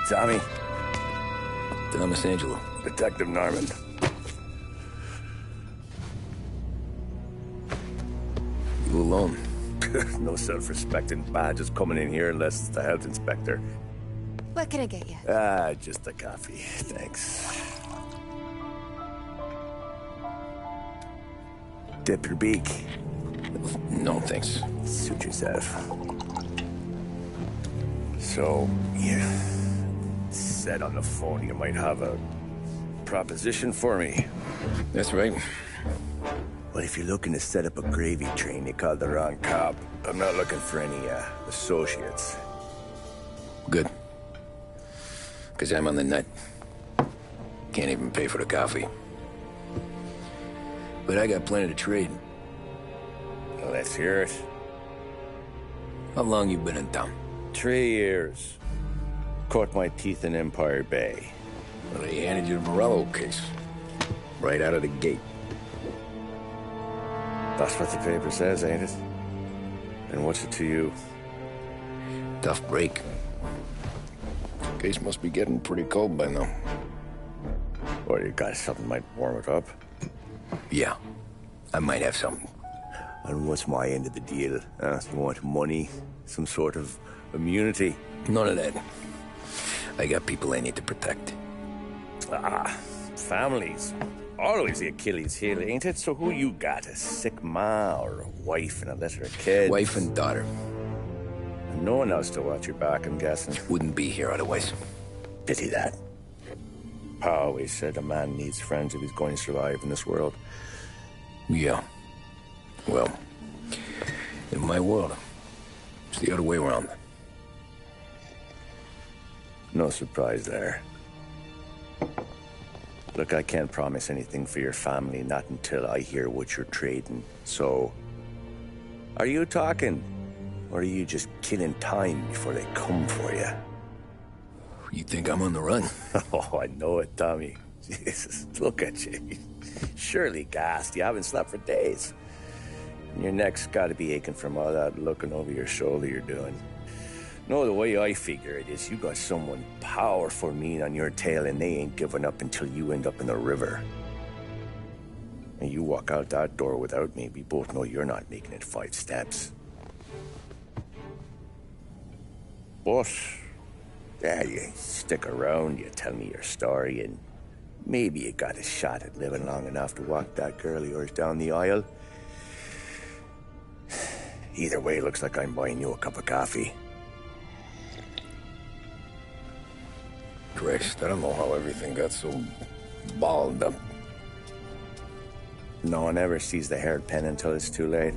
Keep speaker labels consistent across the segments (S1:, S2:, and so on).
S1: Tommy.
S2: Thomas Angelo.
S1: Detective Norman.
S2: You alone?
S1: No self-respecting badges coming in here unless it's the health inspector.
S3: What can I get you?
S1: Just a coffee. Thanks. Dip your beak.
S2: No, thanks.
S1: Suit yourself. So, you said on the phone you might have a proposition for me.
S2: That's right.
S1: Well, if you're looking to set up a gravy train, you called the wrong cop. I'm not looking for any, associates.
S2: Good. Because I'm on the nut. Can't even pay for the coffee. But I got plenty to trade.
S1: Well, let's hear it.
S2: How long you been in town?
S1: 3 years. Caught my teeth in Empire Bay.
S2: Well, they handed you the Morello case. Right out of the gate.
S1: That's what the paper says, ain't it? And what's it to you?
S2: Tough break. Case must be getting pretty cold by now.
S1: Or you got something might warm it up?
S2: Yeah, I might have something.
S1: And what's my end of the deal? You want money? Some sort of immunity?
S2: None of that. I got people I need to protect.
S1: Families. Always the Achilles heel, ain't it? So who you got? A sick ma or a wife and a litter of kids?
S2: Wife and daughter.
S1: And no one else to watch your back, I'm guessing.
S2: Wouldn't be here otherwise.
S1: Pity that. Pa always said a man needs friends if he's going to survive in this world.
S2: Yeah. Well, in my world, it's the other way around.
S1: No surprise there. Look, I can't promise anything for your family, not until I hear what you're trading. So, are you talking? Or are you just killing time before they come for you?
S2: You think I'm on the run?
S1: Oh, I know it, Tommy. Jesus, look at you. Surely gassed. You haven't slept for days. And your neck's got to be aching from all that looking over your shoulder you're doing. No, the way I figure it is you got someone powerful mean on your tail and they ain't giving up until you end up in the river. And you walk out that door without me, we both know you're not making it 5 steps. But, yeah, you stick around, you tell me your story, and maybe you got a shot at living long enough to walk that girl of yours down the aisle. Either way, looks like I'm buying you a cup of coffee.
S2: Christ, I don't know how everything got so balled up.
S1: No one ever sees the haired pen until it's too late.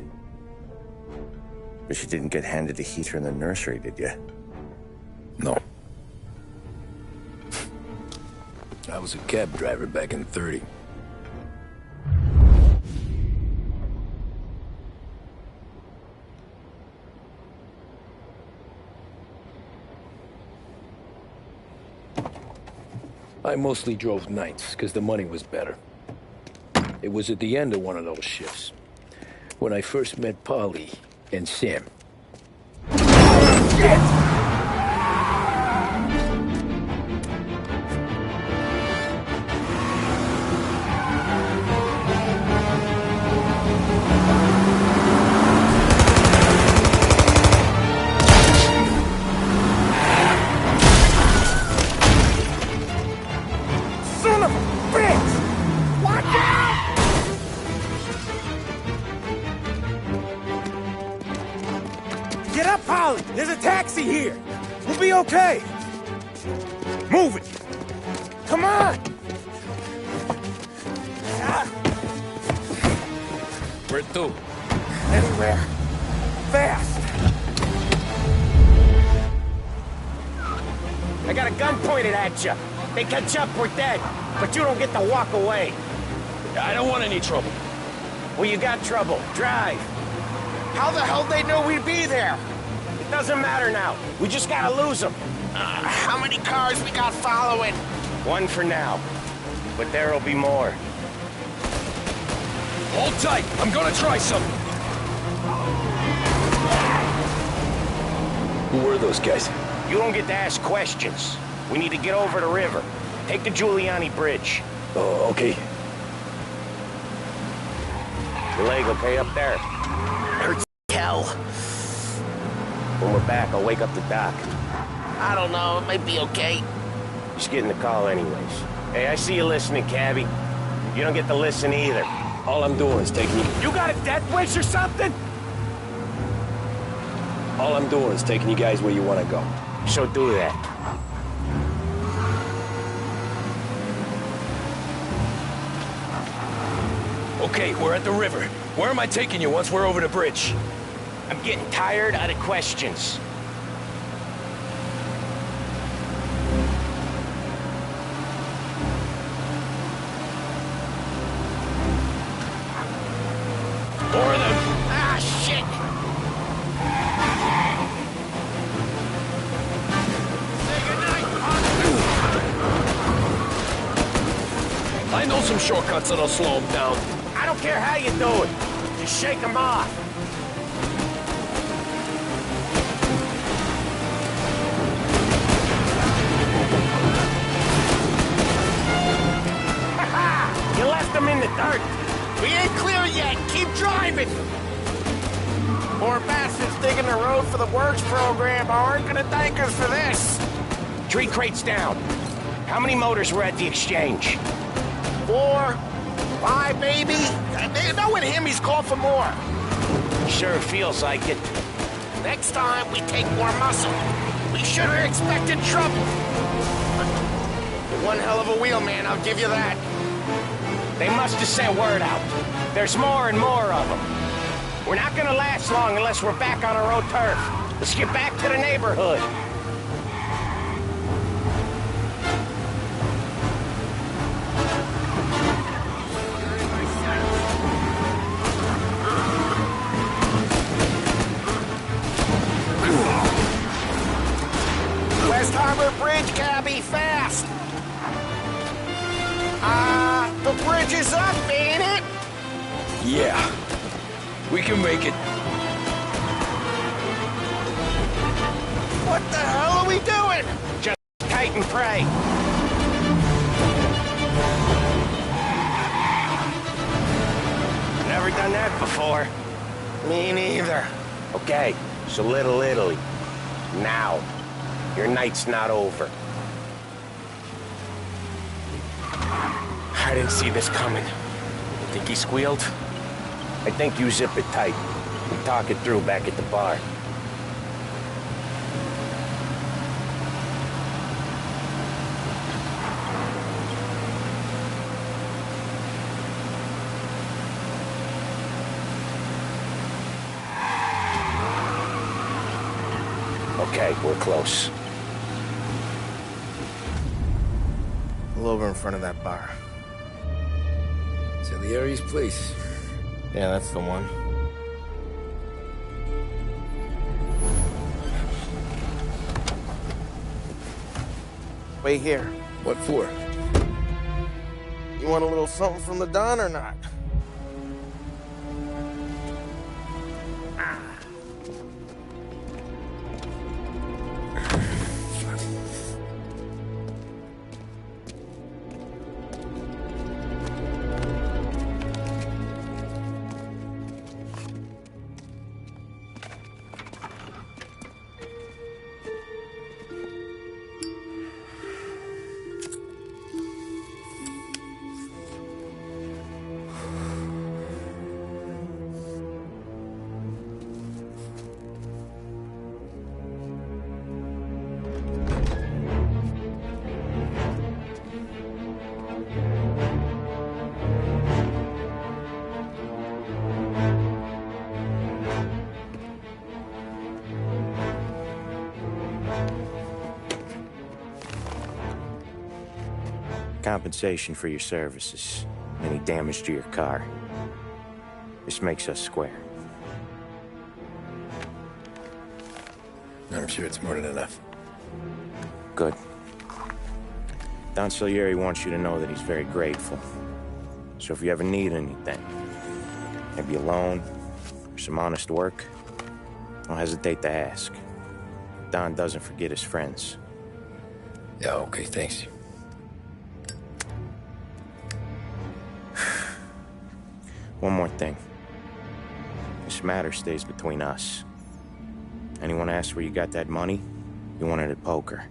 S1: But you didn't get handed a heater in the nursery, did you?
S2: No. I was a cab driver back in '30. I mostly drove nights, because the money was better. It was at the end of one of those shifts, when I first met Polly and Sam. Shit!
S4: Get up, Polly! There's a taxi here! We'll be okay! Move it! Come on!
S2: Where to?
S4: Anywhere. Fast!
S5: I got a gun pointed at you. They catch up, we're dead. But you don't get to walk away.
S6: I don't want any trouble.
S5: Well, you got trouble. Drive.
S4: How the hell they know we'd be there?
S5: It doesn't matter now. We just gotta lose them.
S4: How many cars we got following?
S5: One for now. But there'll be more.
S6: Hold tight. I'm gonna try something.
S2: Who were those guys?
S5: You don't get to ask questions. We need to get over the river. Take the Giuliani Bridge.
S2: Oh, okay.
S5: Your leg okay up there?
S7: Hurts hell.
S5: When we're back, I'll wake up the doc.
S7: I don't know, it might be okay.
S5: Just getting the call anyways. Hey, I see you listening, Cabby. You don't get to listen either.
S2: All I'm doing is taking you...
S4: You got a death wish or something?
S2: All I'm doing is taking you guys where you want to go.
S5: So do that.
S6: Okay, we're at the river. Where am I taking you once we're over the bridge?
S5: I'm getting tired of the questions.
S6: Or the...
S7: Ah, shit!
S6: I know some shortcuts that'll slow them down.
S5: I don't care how you do it. Just shake them off. You left them in the dirt.
S7: We ain't clear yet! Keep driving! Poor bastards digging the road for the works program aren't gonna thank us for this.
S5: Tree crates down. How many motors were at the exchange?
S7: 4, 5 maybe? They know with him he's called for more.
S5: Sure feels like it.
S7: Next time we take more muscle. We should have expected trouble. One hell of a wheelman, I'll give you that.
S5: They must have sent word out. There's more and more of them. We're not gonna last long unless we're back on our own turf. Let's get back to the neighborhood.
S7: West Harbor Bridge, cabby, fast! The bridge is up, ain't it?
S6: Yeah. We can make it.
S7: What the hell are we doing?
S5: Just kite and pray. Never done that before.
S7: Me neither.
S5: Okay, so Little Italy. Now. Your night's not over.
S7: I didn't see this coming. You think he squealed?
S5: I think you zip it tight. We talk it through back at the bar. Okay, we're close.
S7: Pull over in front of that bar.
S2: Salieri's place.
S7: Yeah, that's the one. Wait here.
S2: What for?
S7: You want a little something from the Don or not?
S1: Compensation for your services. Any damage to your car. This makes us square.
S2: I'm sure it's more than enough.
S1: Good. Don Salieri wants you to know that he's very grateful. So if you ever need anything, maybe a loan or some honest work, don't hesitate to ask. Don doesn't forget his friends.
S2: Yeah, okay, thanks.
S7: One more thing. This matter stays between us. Anyone asks where you got that money, you won it at poker.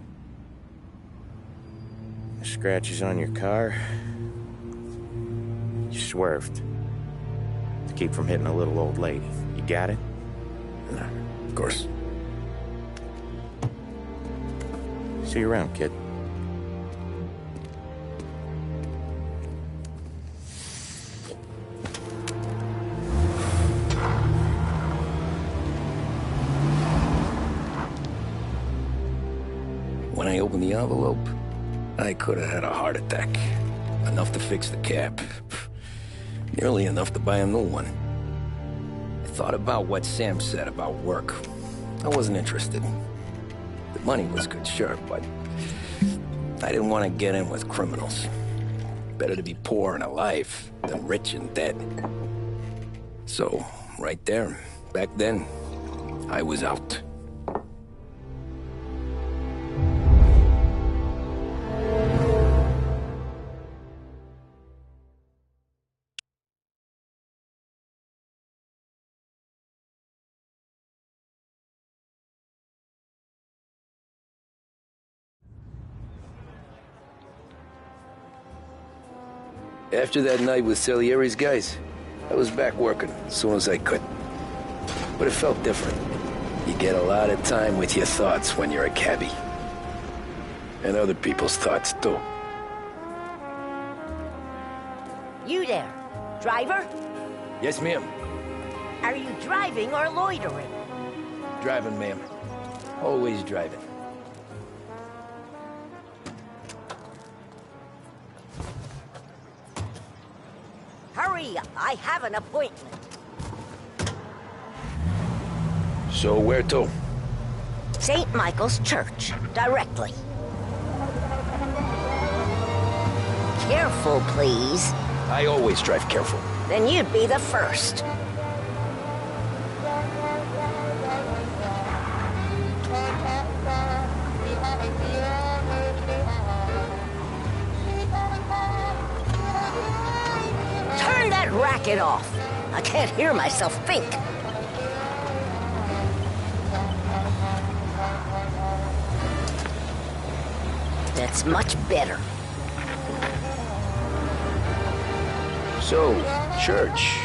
S7: The scratches on your car, you swerved to keep from hitting a little old lady. You got it?
S2: No, of course.
S7: See you around, kid.
S2: When I opened the envelope, I could have had a heart attack. Enough to fix the cab. Nearly enough to buy a new one. I thought about what Sam said about work. I wasn't interested. The money was good, sure, but I didn't want to get in with criminals. Better to be poor and alive than rich and dead. So, right there, back then, I was out. After that night with Salieri's guys, I was back working as soon as I could. But it felt different. You get a lot of time with your thoughts when you're a cabbie. And other people's thoughts, too.
S8: You there, driver?
S2: Yes, ma'am.
S8: Are you driving or loitering?
S2: Driving, ma'am. Always driving.
S8: Hurry up, I have an appointment.
S2: So where to?
S8: St. Michael's Church, directly. Careful, please.
S2: I always drive careful.
S8: Then you'd be the first. Turn that racket off. I can't hear myself think. That's much better.
S2: So, church.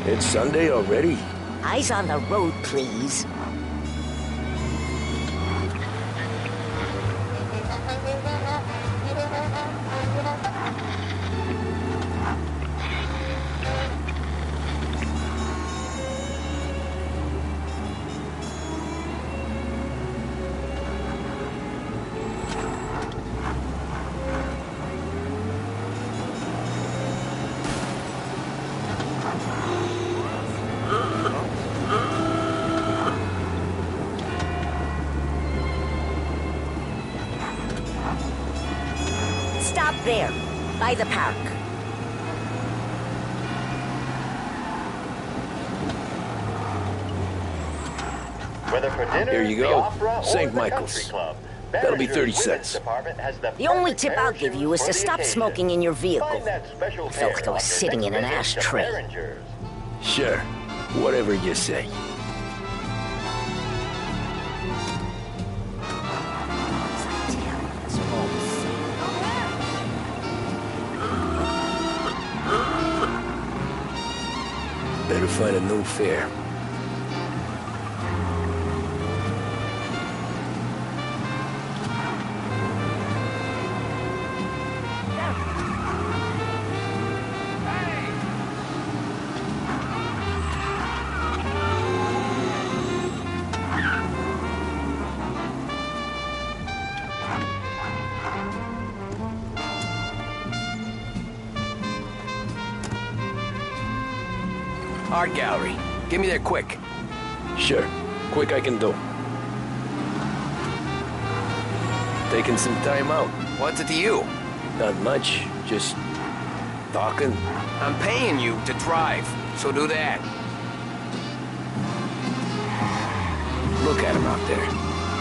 S2: It's Sunday already?
S8: Eyes on the road, please. Stop there, by the park.
S9: Whether for dinner,
S2: Here you
S9: the
S2: go.
S9: opera, or
S2: St.
S9: the
S2: Michael's.
S9: country club,
S2: That'll be 30
S9: Barringer's women's
S2: cents.
S9: department has
S8: The only
S9: perfect
S8: tip
S9: pair
S8: I'll
S9: of
S8: give
S9: shoes
S8: you is
S9: for
S8: to
S9: the
S8: stop
S9: occasion.
S8: smoking in your vehicle.
S9: Find that special
S8: I felt like I
S9: pair
S8: was
S9: on your
S8: sitting in an
S9: next visit to
S8: ashtray.
S9: Barringer's.
S2: Sure. Whatever you say. Better find a new fare.
S6: Art gallery. Get me there quick.
S2: Sure. Quick I can do. Taking some time out.
S6: What's it to you?
S2: Not much. Just talking.
S6: I'm paying you to drive, so do that.
S2: Look at him out there.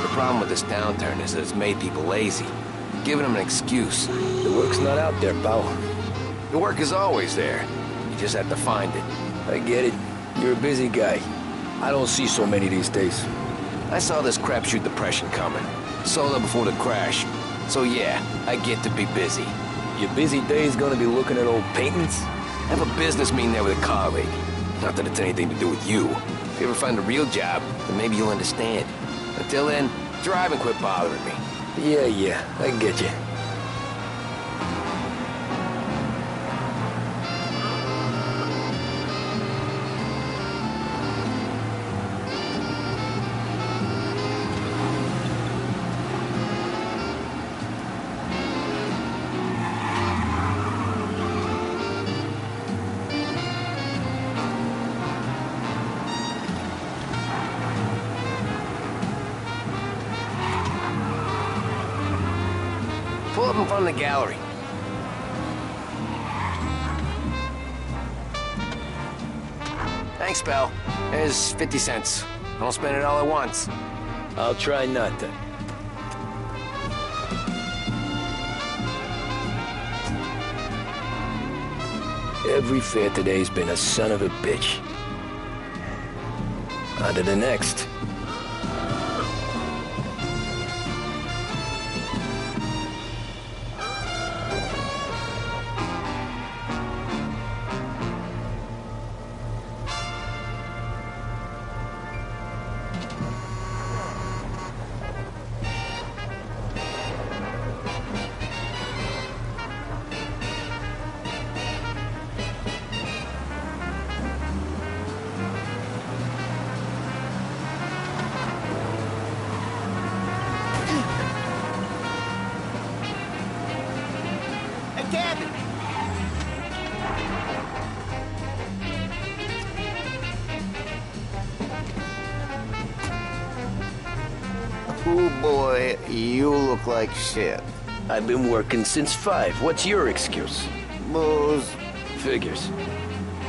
S2: The problem with this downturn is that it's made people lazy. Giving them an excuse. The work's not out there, pal. The work is always there. You just have to find it. I get it. You're a busy guy. I don't see so many these days. I saw this crapshoot depression coming. Sold up before the crash. So yeah, I get to be busy. Your busy day's gonna be looking at old paintings? I have a business meeting there with a colleague. Not that it's anything to do with you. If you ever find a real job, then maybe you'll understand. Until then, drive and quit bothering me. Yeah, I get you. Pull up in front of the gallery. Thanks, pal. There's 50 cents. Don't spend it all at once. I'll try not to. Every fare today's been a son of a bitch. On to the next.
S10: Oh boy, you look like shit.
S2: I've been working since 5. What's your excuse?
S10: Booze.
S2: Figures.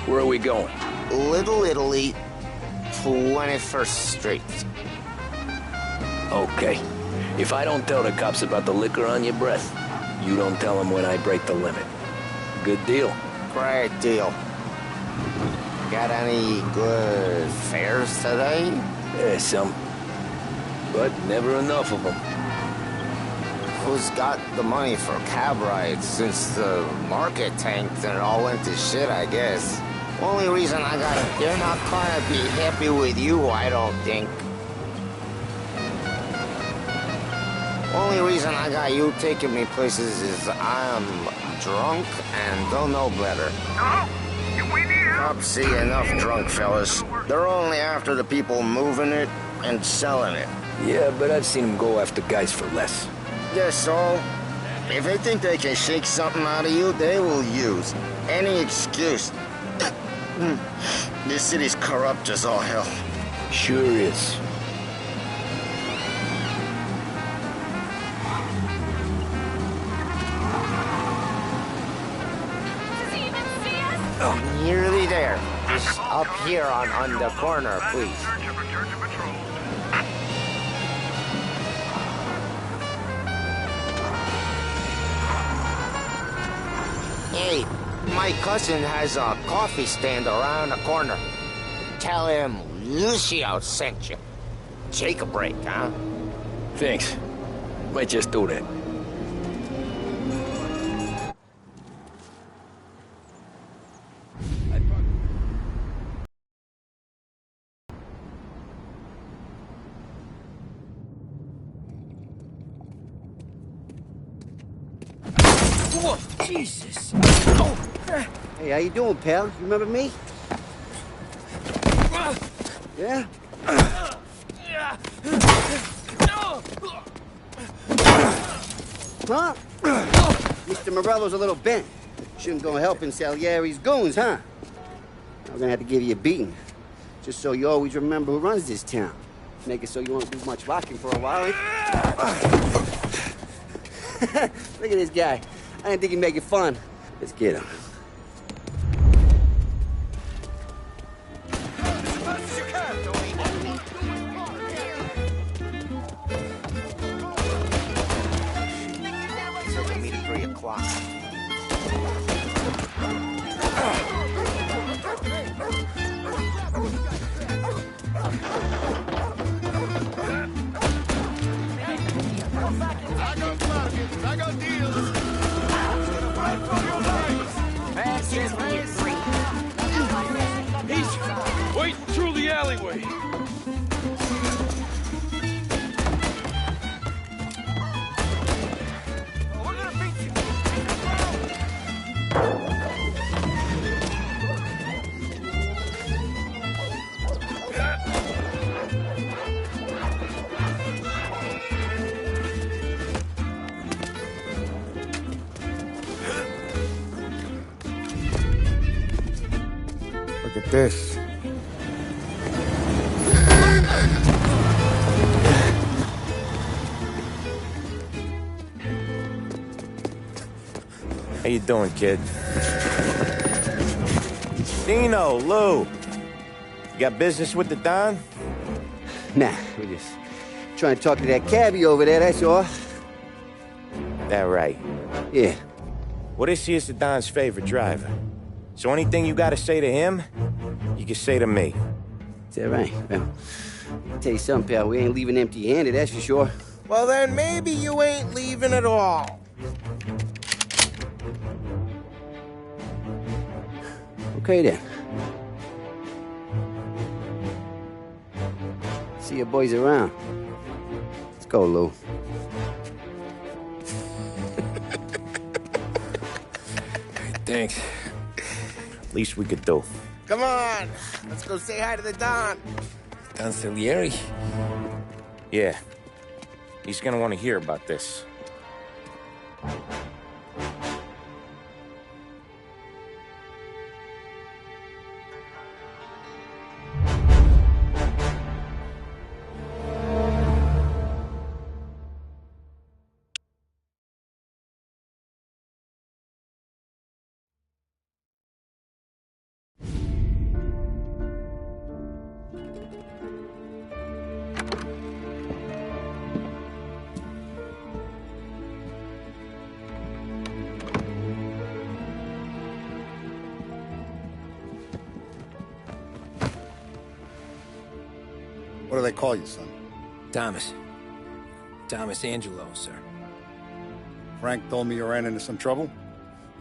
S2: Where are we going?
S10: Little Italy, 21st Street.
S2: Okay. If I don't tell the cops about the liquor on your breath, you don't tell them when I break the limit. Good deal.
S10: Great deal. Got any good fares today?
S2: Yeah, some. But never enough of them.
S10: Who's got the money for cab rides since the market tanked and it all went to shit, I guess? Only reason I got it, they're not gonna be happy with you, I don't think. Only reason I got you taking me places is I'm drunk and don't know better. Cops see enough drunk fellas. They're only after the people moving it and selling it.
S2: Yeah, but I've seen them go after guys for less.
S10: Yes, so if they think they can shake something out of you, they will use any excuse. This city's corrupt as all hell.
S2: Sure is.
S10: Nearly there. Just up here on the corner, please. Hey, my cousin has a coffee stand around the corner. Tell him Lucio sent you. Take a break, huh?
S2: Thanks. Might just do that.
S11: Whoa, Jesus! Oh.
S12: Hey, how you doing, pal? You remember me? Yeah? Huh? Mr. Morello's a little bent. Shouldn't go helping Salieri's goons, huh? I'm gonna have to give you a beating. Just so you always remember who runs this town. Make it so you won't do much walking for a while. Look at this guy. I didn't think he'd make it fun. Let's get him.
S4: block. I got deals. Fight for your lives.
S6: He's waiting through the alleyway.
S4: We're gonna beat you. Look at this.
S7: How you doing, kid? Dino, Lou. You got business with the Don?
S12: Nah, we're just trying to talk to that cabbie over there, that's all.
S7: That right.
S12: Yeah.
S7: Well, this here's the Don's favorite driver. So anything you gotta say to him, you can say to me.
S12: Is that right? Well, I'll tell you something, pal. We ain't leaving empty-handed, that's for sure.
S4: Well, then maybe you ain't leaving at all.
S12: Okay, then. See your boys around. Let's go, Lou.
S2: Thanks.
S7: Least we could do.
S4: Come on, let's go say hi to the Don.
S2: Don Salieri?
S7: Yeah. He's gonna want to hear about this.
S13: What do they call you, son?
S2: Thomas. Thomas Angelo, sir.
S13: Frank told me you ran into some trouble?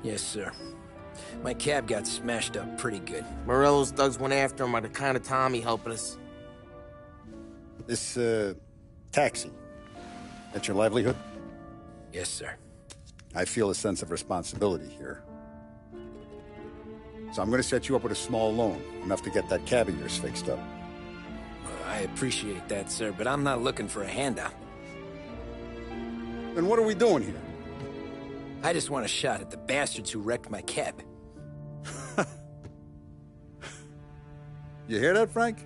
S2: Yes, sir. My cab got smashed up pretty good.
S4: Morello's thugs went after him by the kind of Tommy helping us.
S13: This, taxi. That's your livelihood?
S2: Yes, sir.
S13: I feel a sense of responsibility here. So I'm gonna set you up with a small loan, enough to get that cab of yours fixed up.
S2: I appreciate that, sir, but I'm not looking for a handout.
S13: Then what are we doing here?
S2: I just want a shot at the bastards who wrecked my cab.
S13: You hear that, Frank?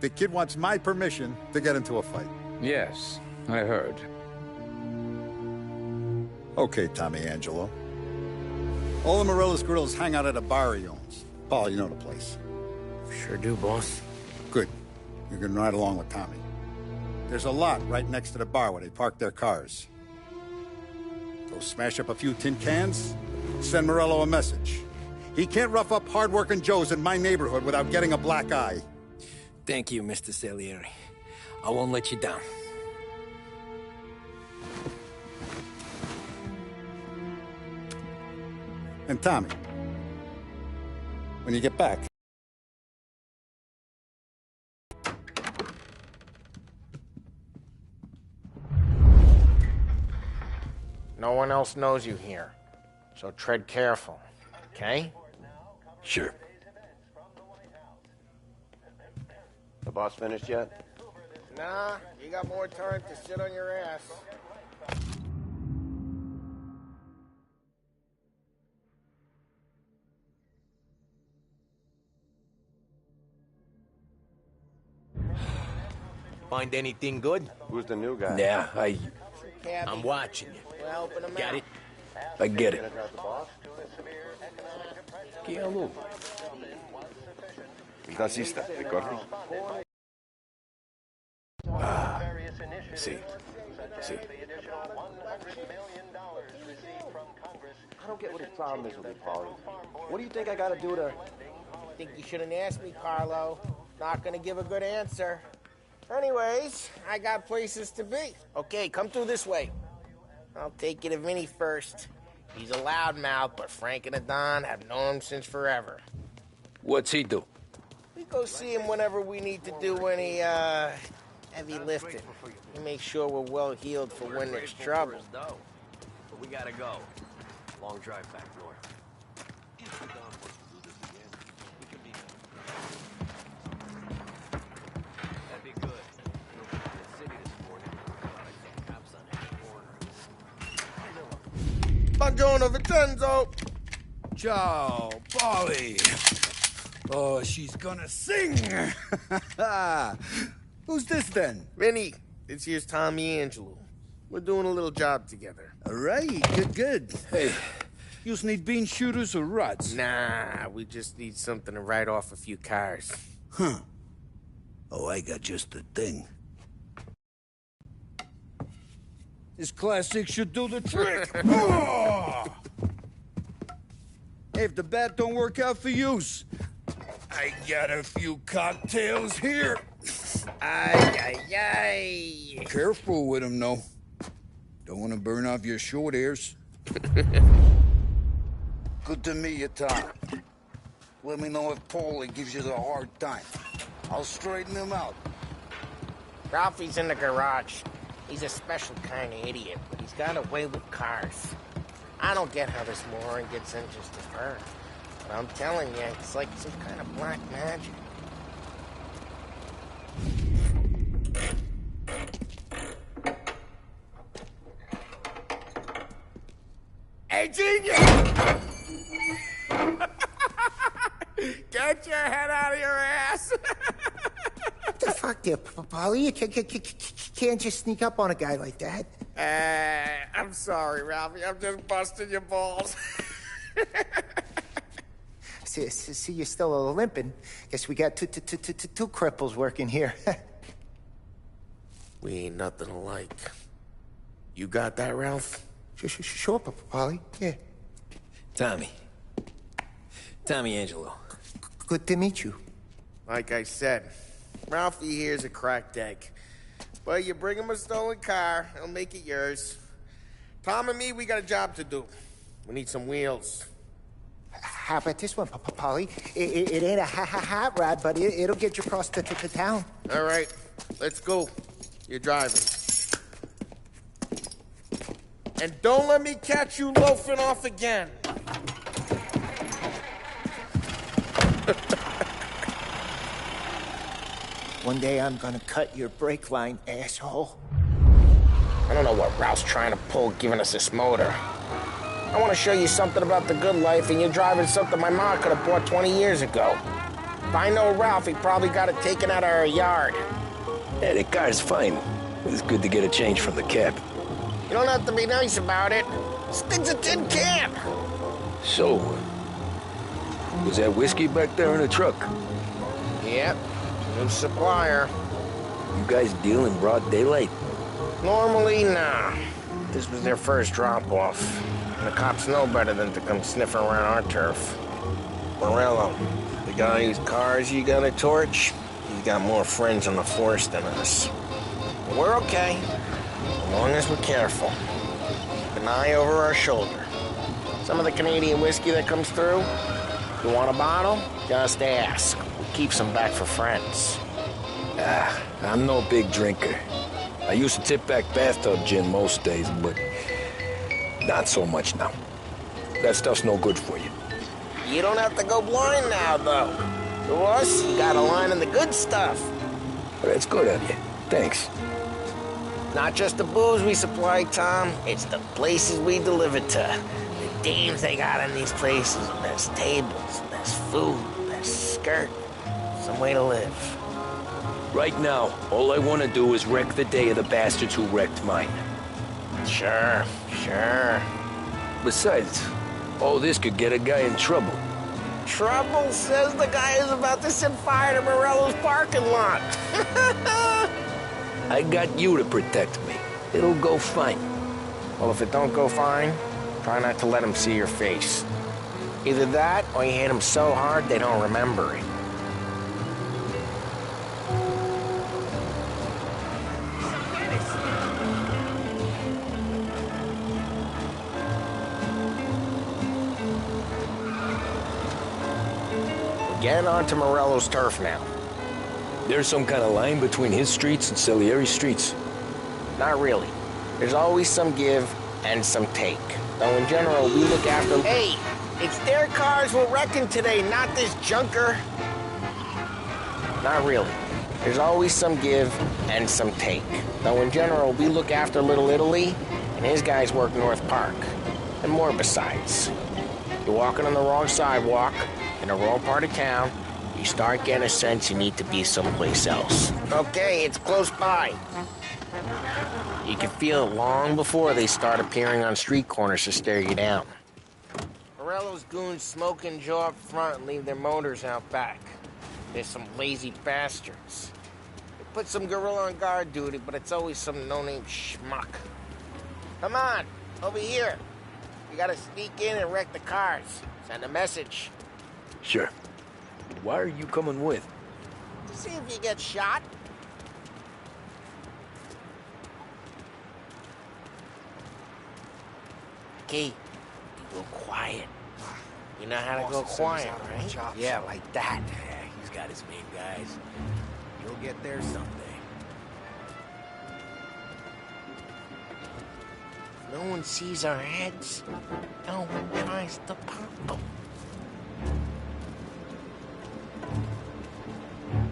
S13: The kid wants my permission to get into a fight.
S6: Yes, I heard.
S13: Okay, Tommy Angelo. All the Morello's girls hang out at a bar he owns. Paul, you know the place.
S4: Sure do, boss.
S13: Good. You can ride along with Tommy. There's a lot right next to the bar where they park their cars. Go smash up a few tin cans, send Morello a message. He can't rough up hard-working Joes in my neighborhood without getting a black eye.
S2: Thank you, Mr. Salieri. I won't let you down.
S13: And Tommy, when you get back,
S4: No one else knows you here, so tread careful, okay?
S2: Sure.
S9: The boss finished yet?
S4: Nah, you got more time to sit on your ass. Find anything good?
S9: Who's the new guy?
S2: Yeah,
S4: I'm watching you. Well,
S2: got it. I get it.
S9: Chi è lui? Il tassista, ricordi?
S1: Ah, sì.
S9: See. I don't get what his problem is with me, Paulie. What do you think I gotta do to...
S5: I think you shouldn't ask me, Carlo. Not gonna give a good answer. Anyways, I got places to be. Okay, come through this way. I'll take you to Vinny first. He's a loudmouth, but Frank and the Don have known him since forever.
S2: What's he do?
S5: We go see him whenever we need to do any, heavy lifting. He makes sure we're well healed for when there's trouble.
S6: But we gotta go. Long drive back north. That'd be good. The city this morning. Cops on every corner.
S5: Buongiorno, Vincenzo.
S14: Ciao, Polly. Oh, she's gonna sing. Who's this then?
S5: Vinny, this here's Tommy Angelo. We're doing a little job together.
S14: All right, good. Hey, you need bean shooters or rods?
S5: Nah, we just need something to write off a few cars.
S14: Huh. Oh, I got just the thing. This classic should do the trick. Oh! Hey, if the bat don't work out for yous, I got a few cocktails here.
S5: Ay.
S14: Careful with them, though. Don't want to burn off your short hairs. Good to meet you, Tom. Let me know if Paulie gives you the hard time. I'll straighten him out.
S5: Ralphie's in the garage. He's a special kind of idiot, but he's got a way with cars. I don't get how this moron gets in just as her. But I'm telling you, it's like some kind of black magic. Hey, genius! Get your head out of your ass!
S15: What the fuck there, Polly? You can't just sneak up on a guy like that.
S5: I'm sorry, Ralphie. I'm just busting your balls.
S15: See, you're still limping. Guess we got two cripples working here.
S5: We ain't nothing alike. You got that, Ralph?
S15: Sure, Polly. Yeah.
S2: Tommy Angelo.
S15: Good to meet you.
S5: Like I said, Ralphie here's a cracked egg. But you bring him a stolen car, he'll make it yours. Tom and me, we got a job to do. We need some wheels.
S15: How about this one, Polly? It ain't a hot rod, but it'll get you across to town.
S5: All right, let's go. You're driving. And don't let me catch you loafing off again.
S15: One day I'm gonna cut your brake line, asshole.
S5: I don't know what Ralph's trying to pull giving us this motor. I want to show you something about the good life, and you're driving something my mom could have bought 20 years ago. If I know Ralph, he probably got it taken out of our yard.
S2: Yeah, the car's fine. It's good to get a change from the cab.
S5: You don't have to be nice about it. This thing's a tin can.
S2: So, was that whiskey back there in the truck?
S5: Yep, new supplier.
S2: You guys deal in broad daylight?
S5: Normally, nah. This was their first drop-off. And the cops know better than to come sniffing around our turf. Morello, the guy whose cars you got a torch, he's got more friends on the force than us. But we're okay, as long as we're careful. Keep an eye over our shoulder. Some of the Canadian whiskey that comes through, you want a bottle? Just ask. We keep some back for friends.
S2: I'm no big drinker. I used to tip back bathtub gin most days, but not so much now. That stuff's no good for you.
S5: You don't have to go blind now, though. To us, you got a line in the good stuff.
S2: Well, that's good of you. Thanks.
S5: Not just the booze we supply, Tom. It's the places we deliver to. The dames they got in these places. There's tables, there's food, there's skirt. Some way to live.
S2: Right now, all I want to do is wreck the day of the bastards who wrecked mine.
S5: Sure.
S2: Besides, all this could get a guy in trouble.
S5: Trouble says the guy is about to set fire to Morello's parking lot.
S2: I got you to protect me. It'll go fine.
S5: Well, if it don't go fine, try not to let them see your face. Either that, or you hit them so hard they don't remember it. We're getting onto Morello's turf now.
S2: There's some kind of line between his streets and Salieri's streets?
S5: Not really. There's always some give and some take. Though in general, we look after... Hey! It's their cars we're wrecking today, not this junker. Not really. There's always some give and some take. Though in general, we look after Little Italy, and his guys work North Park. And more besides. You're walking on the wrong sidewalk, in the wrong part of town, you start getting a sense you need to be someplace else. Okay, it's close by. You can feel it long before they start appearing on street corners to stare you down. Morello's goons smoke and jaw up front and leave their motors out back. They're some lazy bastards. They put some gorilla on guard duty, but it's always some no-name schmuck. Come on, over here. You gotta sneak in and wreck the cars. Send a message.
S2: Sure. Why are you coming with?
S5: See if you get shot. Okay, go quiet. You know how to go quiet, right? Yeah, like that.
S11: Yeah, he's got his main guys. You'll get there someday.
S5: If no one sees our heads, no one tries to pop them.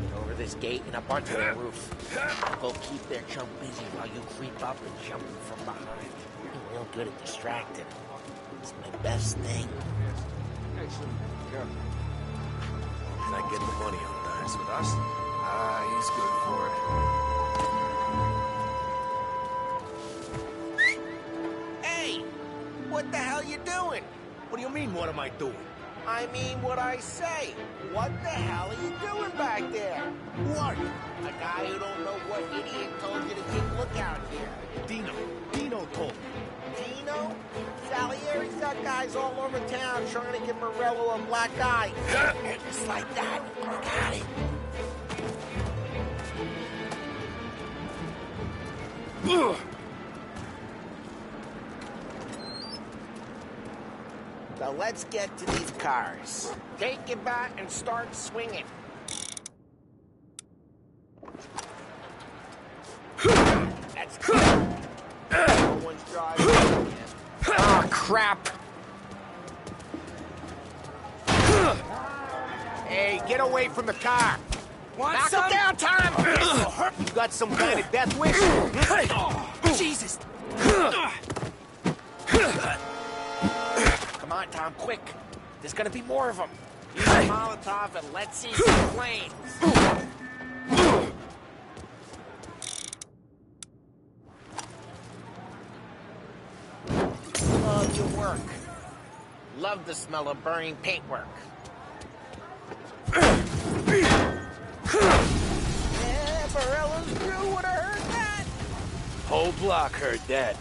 S5: Get over this gate and up onto their roof. Go keep their chump busy while you creep up and jump from behind. I'm real good at distracting. It's my best thing.
S11: He's not getting the money on dimes with us. He's good for it.
S5: Hey! What the hell you doing?
S11: What do you mean, what am I doing?
S5: I mean what I say. What the hell are you doing back there?
S11: What?
S5: A guy who don't know what idiot told you to keep lookout here.
S11: Dino told me.
S5: Dino? Salieri's got guys all over town trying to give Morello a black eye. Just like that. Got it. Now let's get to these cars. Take your bat and start swinging. That's good. No one's driving. Oh, crap.
S11: Hey, get away from the car.
S5: Want Knock some? It down, Tom!
S11: You got some kind of death wish? Jesus!
S5: Come on, Tom, quick. There's gonna be more of them. Use a Molotov and let's see some flames. Love your work. Love the smell of burning paintwork. Yeah, Morello's crew would have heard that.
S2: Whole block heard that.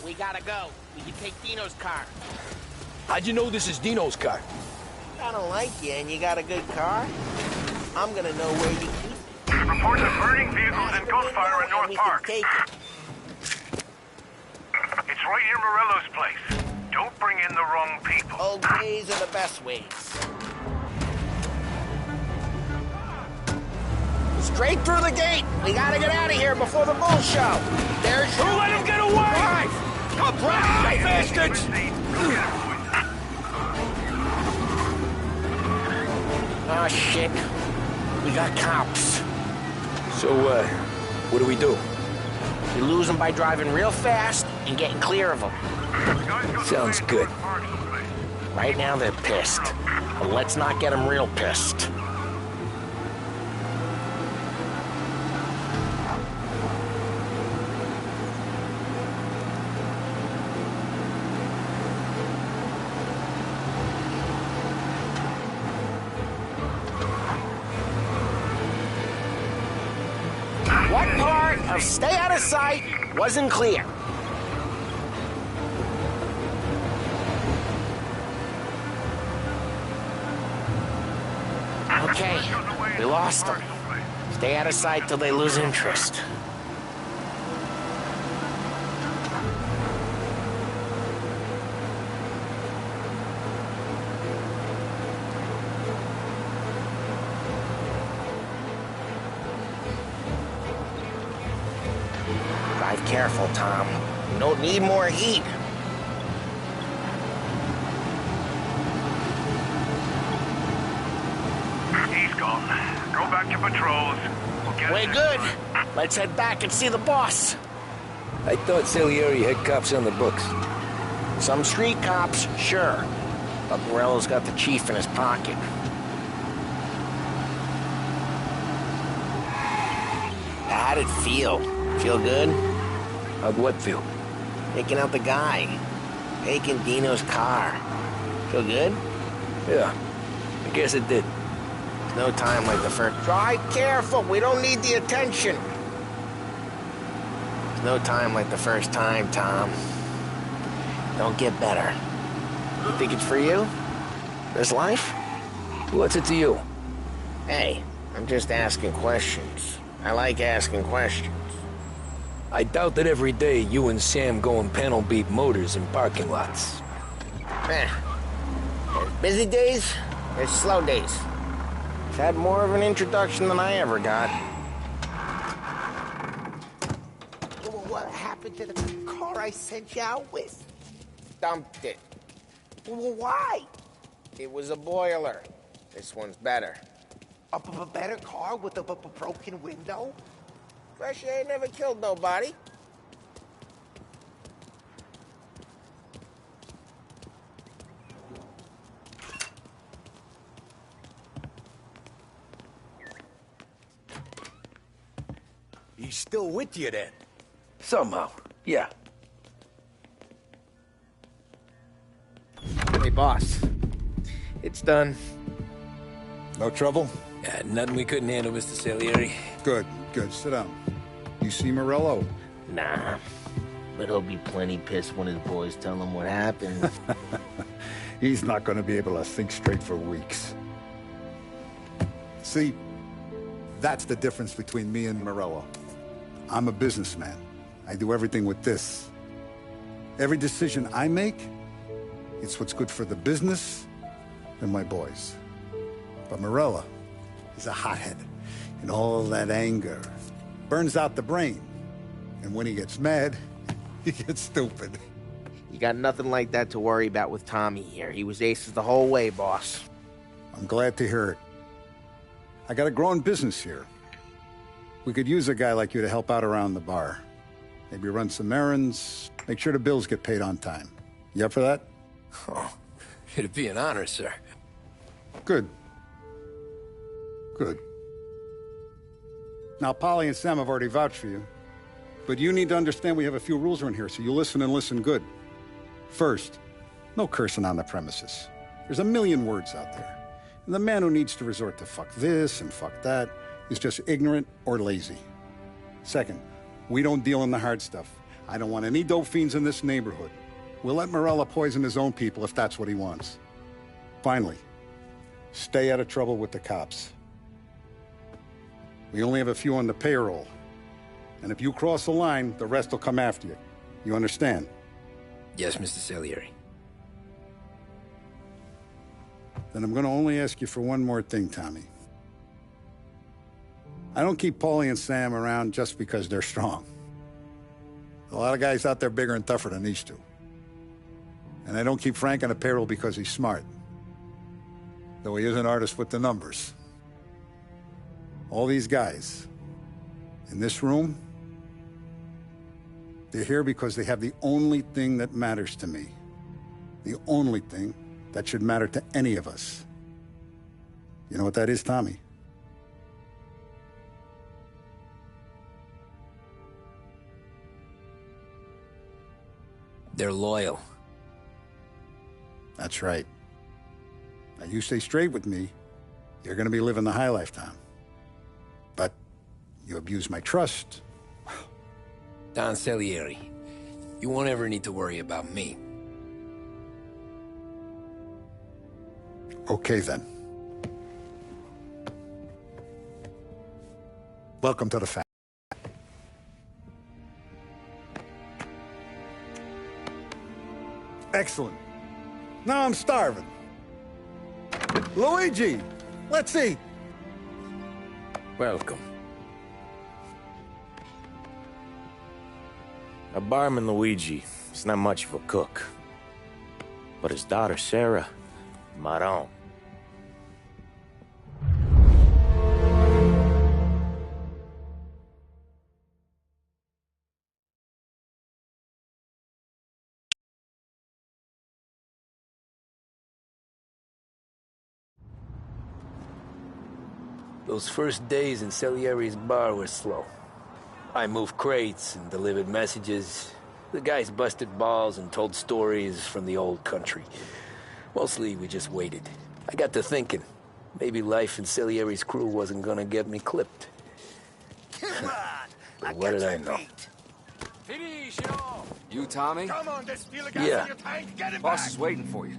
S5: We gotta go. We can take Dino's car.
S2: How'd you know this is Dino's car?
S5: I don't like you and you got a good car. I'm gonna know where you keep it.
S16: Reports of burning vehicles and gunfire in North Park.
S5: Take it.
S16: It's right near Morello's place. Don't bring in the wrong people.
S5: Old ways are the best ways. Straight through the gate. We gotta get out of here before the bull show. There's
S11: Who let him get away? Drive! Come drive, bastards!
S5: Oh, shit. We got cops.
S2: So, what do we do?
S5: We lose them by driving real fast and getting clear of them.
S2: Sounds good.
S5: Right now they're pissed. But let's not get them real pissed. What part of stay out of sight Wasn't clear. Okay, we lost them. Stay out of sight till they lose interest. Drive careful, Tom. You don't need more heat.
S16: He's gone. Go back to patrols.
S5: We're good. Let's head back and see the boss.
S2: I thought Salieri had cops on the books.
S5: Some street cops, sure. But Morello's got the chief in his pocket. How'd it feel? Feel good?
S2: How'd what feel?
S5: Taking out the guy. Taking Dino's car. Feel good?
S2: Yeah, I guess it did.
S5: No time like the first. Drive careful. We don't need the attention. There's no time like the first time, Tom. Don't get better. You think it's for you? This life?
S2: What's it to you?
S5: Hey, I'm just asking questions. I like asking questions.
S2: I doubt that every day you and Sam go and panel beat motors in parking lots.
S5: There's busy days, there's slow days. I've had more of an introduction than I ever got.
S15: What happened to the car I sent you out with?
S5: Dumped it.
S15: Well, why?
S5: It was a boiler. This one's better.
S15: A better car with a broken window?
S5: Fresh air never killed nobody.
S11: He's still with you then?
S2: Somehow, yeah.
S5: Hey, boss. It's done.
S13: No trouble?
S2: Yeah, nothing we couldn't handle, Mr. Salieri.
S13: Good, good. Sit down. You see Morello?
S5: Nah. But he'll be plenty pissed when his boys tell him what happened.
S13: He's not going to be able to think straight for weeks. See, that's the difference between me and Morello. I'm a businessman. I do everything with this. Every decision I make, it's what's good for the business and my boys. But Morello is a hothead, and all that anger burns out the brain. And when he gets mad, he gets stupid.
S5: You got nothing like that to worry about with Tommy here. He was aces the whole way, boss.
S13: I'm glad to hear it. I got a growing business here. We could use a guy like you to help out around the bar. Maybe run some errands, make sure the bills get paid on time. You up for that?
S2: Oh, it'd be an honor, sir.
S13: Good. Good. Now, Polly and Sam have already vouched for you. But you need to understand we have a few rules around here, so you listen and listen good. First, no cursing on the premises. There's a million words out there. And the man who needs to resort to fuck this and fuck that is just ignorant or lazy. Second, we don't deal in the hard stuff. I don't want any dope fiends in this neighborhood. We'll let Morello poison his own people if that's what he wants. Finally, stay out of trouble with the cops. We only have a few on the payroll. And if you cross the line, the rest will come after you. You understand?
S2: Yes, Mr. Salieri.
S13: Then I'm going to only ask you for one more thing, Tommy. I don't keep Paulie and Sam around just because they're strong. A lot of guys out there bigger and tougher than these two. And I don't keep Frank on the payroll because he's smart. Though he is an artist with the numbers. All these guys in this room, they're here because they have the only thing that matters to me. The only thing that should matter to any of us. You know what that is, Tommy?
S2: They're loyal.
S13: That's right. Now, you stay straight with me, you're gonna be living the high life, Tom. But you abuse my trust,
S2: Don Salieri. You won't ever need to worry about me.
S13: Okay, then. Welcome to the family. Excellent. Now I'm starving. Luigi, let's eat.
S1: Welcome. A barman Luigi, he's not much of a cook. But his daughter Sarah, Maron.
S2: Those first days in Salieri's bar were slow. I moved crates and delivered messages. The guys busted balls and told stories from the old country. Mostly, we just waited. I got to thinking, maybe life in Salieri's crew wasn't gonna get me clipped. But what did I know?
S17: You, Tommy?
S4: Come on, there's still a gas
S2: Yeah.
S4: in your tank. Get it
S17: Boss
S4: back.
S17: is waiting for you.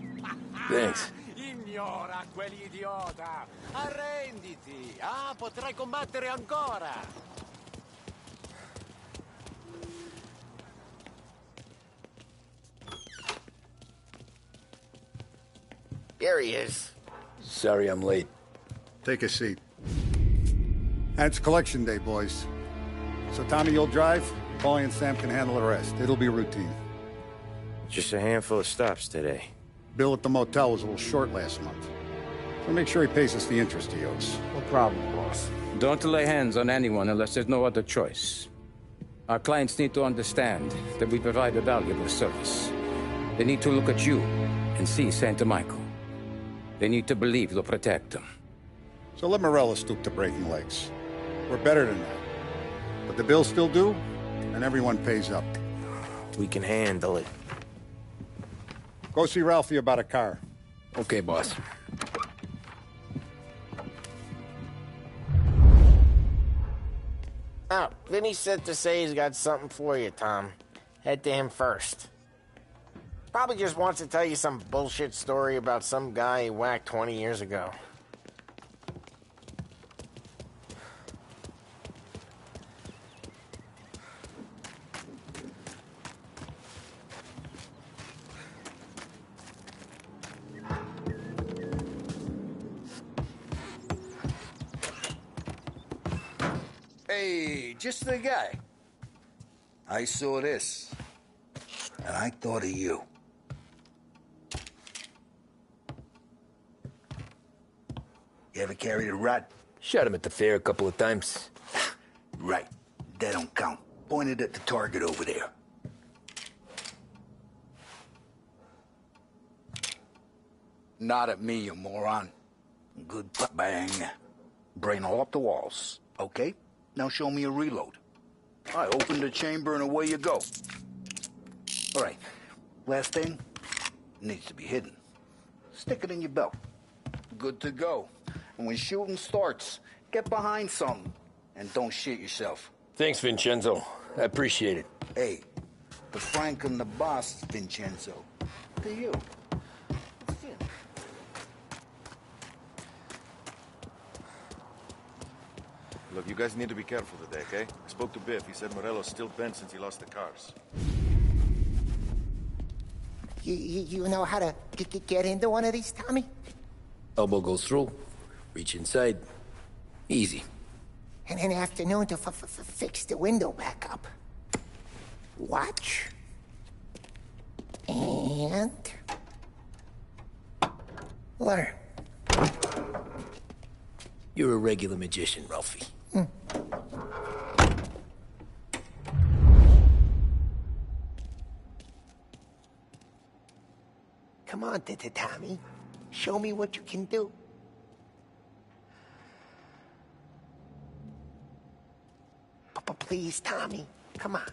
S2: Thanks.
S18: Ignora quell'idiota! Arrenditi! Ah, potrai combattere ancora!
S5: Here he is.
S2: Sorry I'm late.
S13: Take a seat. And it's collection day, boys. So Tommy, you'll drive. Paulie and Sam can handle the rest. It'll be routine.
S1: Just a handful of stops today.
S13: Bill at the motel was a little short last month. So make sure he pays us the interest he owes.
S12: No problem, boss.
S19: Don't lay hands on anyone unless there's no other choice. Our clients need to understand that we provide a valuable service. They need to look at you and see Santa Michael. They need to believe you'll protect them.
S13: So let Morella stoop to breaking legs. We're better than that. But the bill's still due, and everyone pays up.
S1: We can handle it.
S13: Go see Ralphie about a car.
S2: Okay, boss.
S5: Oh, Vinny said to say he's got something for you, Tom. Head to him first. Probably just wants to tell you some bullshit story about some guy he whacked 20 years ago.
S14: Hey, just the guy. I saw this, and I thought of you. You ever carried a rat?
S2: Shot him at the fair a couple of times.
S14: Right. That don't count. Pointed at the target over there. Not at me, you moron. Good bang. Brain all up the walls. Okay? Now show me a reload. I open the chamber and away you go. All right. Last thing. Needs to be hidden. Stick it in your belt. Good to go. And when shooting starts, get behind something. And don't shit yourself.
S2: Thanks, Vincenzo. I appreciate it.
S14: Hey, the Frank and the boss, Vincenzo. To you.
S11: Look, you guys need to be careful today, okay? I spoke to Biff. He said Morello's still bent since he lost the cars.
S15: You know how to get into one of these, Tommy?
S2: Elbow goes through. Reach inside. Easy.
S15: And an afternoon to fix the window back up. Watch. And... learn.
S2: You're a regular magician, Ralphie.
S15: Come on, Tommy. Show me what you can do. Please, Tommy. Come on.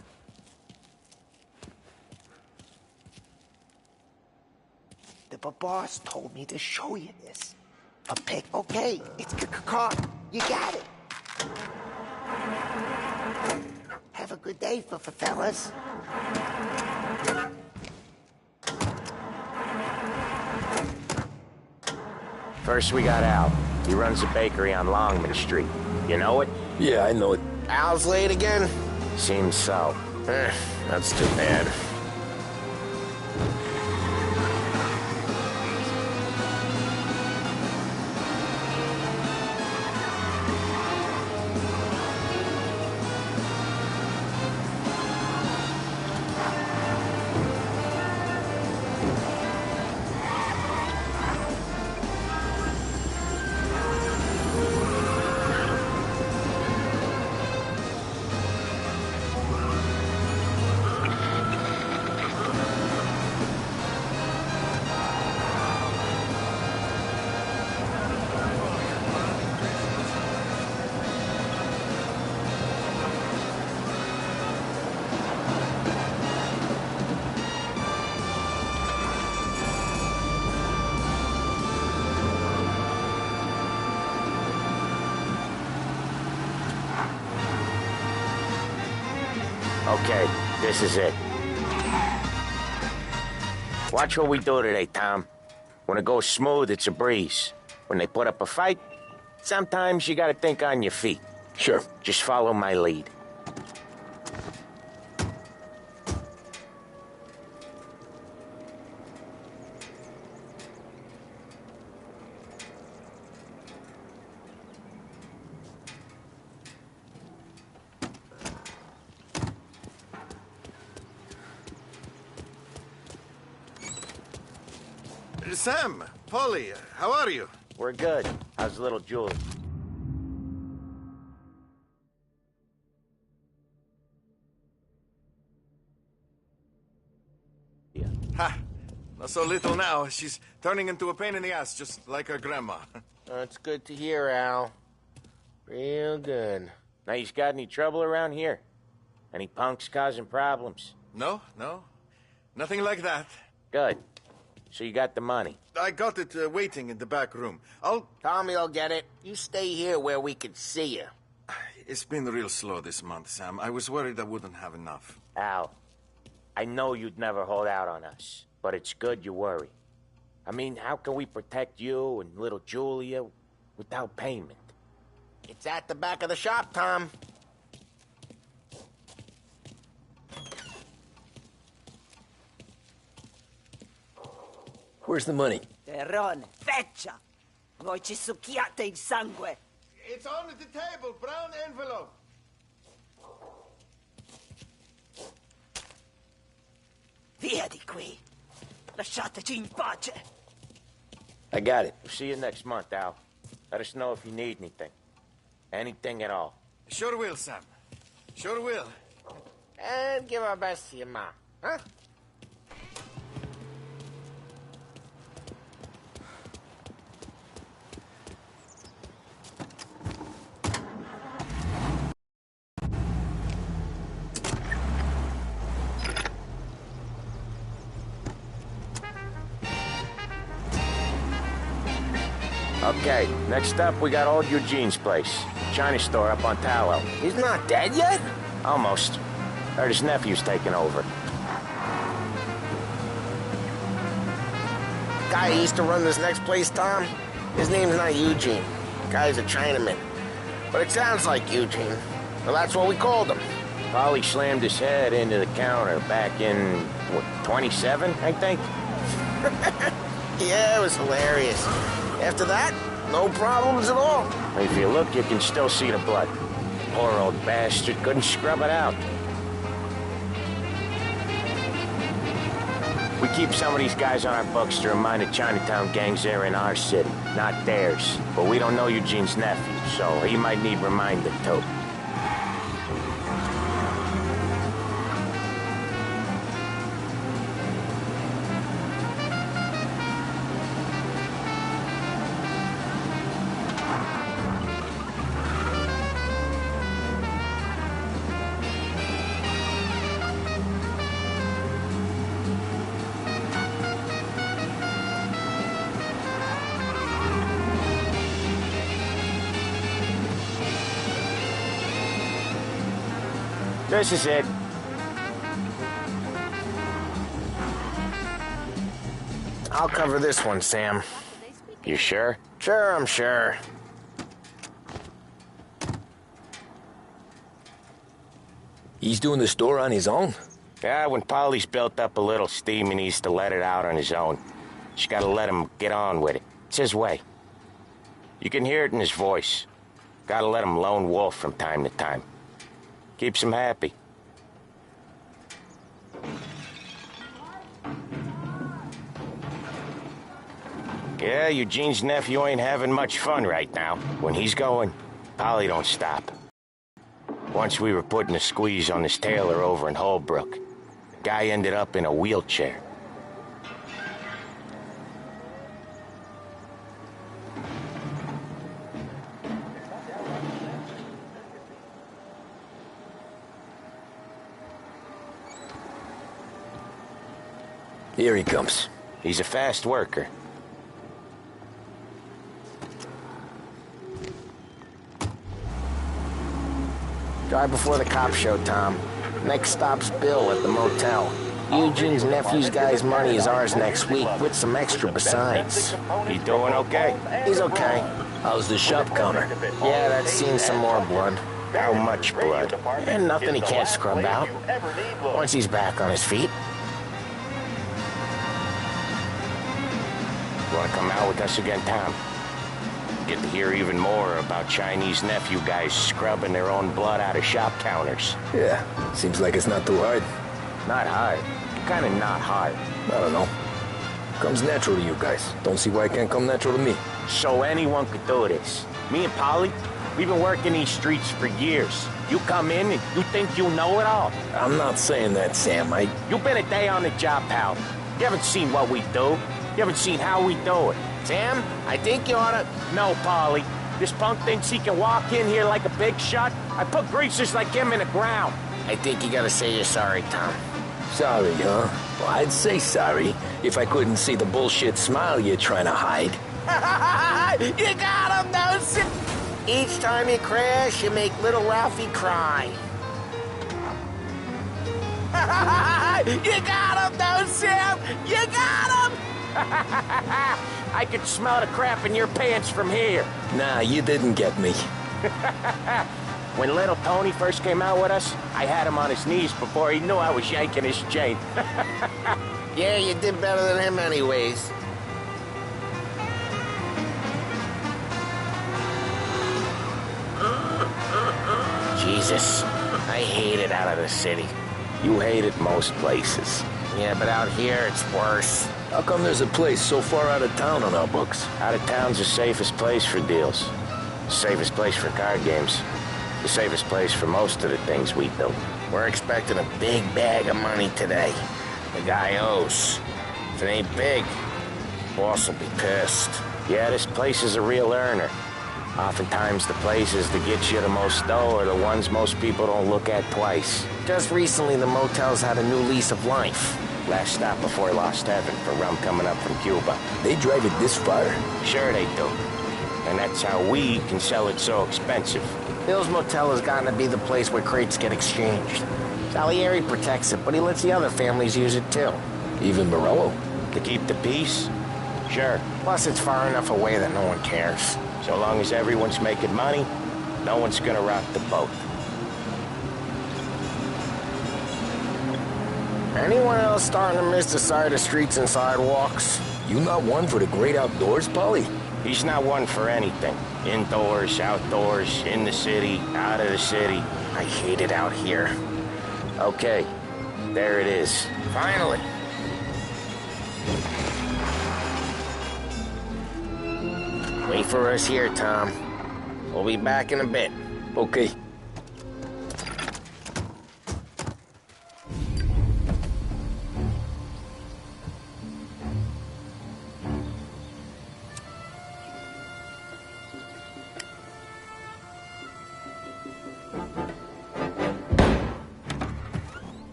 S15: The boss told me to show you this. A pick. Okay, it's car. You got it. Have a
S10: good day for fellas.
S7: First, we got Al. He runs a bakery on Longman Street. You know it?
S6: Yeah, I know it.
S5: Al's late again?
S7: Seems so.
S5: That's too bad.
S7: Okay, this is it. Watch what we do today, Tom. When it goes smooth, it's a breeze. When they put up a fight, sometimes you gotta think on your feet.
S6: Sure.
S7: Just follow my lead.
S11: Sam, Polly, how are you?
S7: We're good. How's little Julie?
S11: Ha! Not so little now. She's turning into a pain in the ass, just like her grandma.
S5: That's good to hear, Al. Real good.
S7: Now, you got any trouble around here? Any punks causing problems?
S11: No. Nothing like that.
S7: Good. So you got the money?
S11: I got it waiting in the back room.
S5: Tommy'll get it. You stay here where we can see you.
S11: It's been real slow this month, Sam. I was worried I wouldn't have enough.
S7: Al, I know you'd never hold out on us, but it's good you worry. I mean, how can we protect you and little Julia without payment?
S5: It's at the back of the shop, Tom.
S6: Where's the money?
S8: Terrone, feccia! Voi ci succhiate il sangue!
S11: It's on the table, brown envelope.
S8: Via di qui! Lasciateci in pace!
S7: I got it. We'll see you next month, Al. Let us know if you need anything. Anything at all.
S11: Sure will, Sam. Sure will.
S5: And give our best to your mom, huh?
S7: Okay, next up, we got old Eugene's place. China store up on Tallow.
S5: He's not dead yet?
S7: Almost. Heard his nephew's taking over.
S5: Guy who used to run this next place, Tom? His name's not Eugene. Guy's a Chinaman. But it sounds like Eugene. Well, that's what we called him.
S7: Polly slammed his head into the counter back in, what, 27, I think?
S5: Yeah, it was hilarious. After that, no problems at all.
S7: If you look, you can still see the blood. Poor old bastard couldn't scrub it out. We keep some of these guys on our books to remind the Chinatown gangs they're in our city, not theirs. But we don't know Eugene's nephew, so he might need reminding too.
S5: This is it. I'll cover this one, Sam.
S1: You sure?
S5: Sure, I'm sure.
S2: He's doing the store on his own?
S1: Yeah, when Polly's built up a little steam, he needs to let it out on his own. Just gotta let him get on with it. It's his way. You can hear it in his voice. Gotta let him lone wolf from time to time. Keeps him happy. Yeah, Eugene's nephew ain't having much fun right now. When he's going, Polly don't stop. Once we were putting a squeeze on this tailor over in Holbrook. The guy ended up in a wheelchair.
S2: Here he comes.
S1: He's a fast worker.
S5: Drive before the cops show, Tom. Next stop's Bill at the motel. Eugene's nephew's guy's money is ours next week, with some extra besides.
S1: He doing okay?
S5: He's okay.
S2: How's the shop counter?
S5: Yeah, that's seen some more blood.
S1: How much blood?
S5: And nothing he can't scrub out. Once he's back on his feet.
S1: You wanna come out with us again, Tom? Get to hear even more about Chinese nephew guys scrubbing their own blood out of shop counters.
S2: Yeah, seems like it's not too hard.
S1: Not hard. Kinda not hard.
S2: I don't know. Comes natural to you guys. Don't see why it can't come natural to me.
S1: So anyone could do this. Me and Polly, we've been working these streets for years. You come in and you think you know it all.
S2: I'm not saying that, Sam.
S1: You've been a day on the job, pal. You haven't seen what we do. You haven't seen how we do it.
S5: Sam, I think you oughta...
S1: No, Polly. This punk thinks he can walk in here like a big shot. I put greasers like him in the ground.
S5: I think you gotta say you're sorry, Tom.
S2: Sorry, huh? Well, I'd say sorry if I couldn't see the bullshit smile you're trying to hide.
S5: You got him, though, Sam. Each time you crash, you make little Ralphie cry. You got him, though, Sam. You got him.
S1: I could smell the crap in your pants from here.
S2: Nah, you didn't get me.
S1: When little Tony first came out with us, I had him on his knees before he knew I was yanking his chain.
S5: Yeah, you did better than him anyways. Jesus, I hate it out of the city.
S1: You hate it most places.
S5: Yeah, but out here it's worse.
S2: How come there's a place so far out of town on our books?
S1: Out of town's the safest place for deals. The safest place for card games. The safest place for most of the things we do.
S5: We're expecting a big bag of money today. The guy owes. If it ain't big, boss will be pissed.
S1: Yeah, this place is a real earner. Oftentimes the places that get you the most dough are the ones most people don't look at twice.
S5: Just recently, the motel's had a new lease of life.
S1: Last stop before Lost Heaven for rum coming up from Cuba.
S2: They drive it this far?
S1: Sure they do. And that's how we can sell it so expensive.
S5: Bill's Motel has gotten to be the place where crates get exchanged. Salieri protects it, but he lets the other families use it too.
S2: Even Morello?
S1: To keep the peace? Sure.
S5: Plus, it's far enough away that no one cares.
S1: So long as everyone's making money, no one's gonna rock the boat.
S5: Anyone else starting to miss the side of streets and sidewalks?
S2: You not one for the great outdoors, Polly?
S1: He's not one for anything. Indoors, outdoors, in the city, out of the city.
S5: I hate it out here.
S1: Okay, there it is.
S5: Finally. Wait for us here, Tom. We'll be back in a bit.
S2: Okay.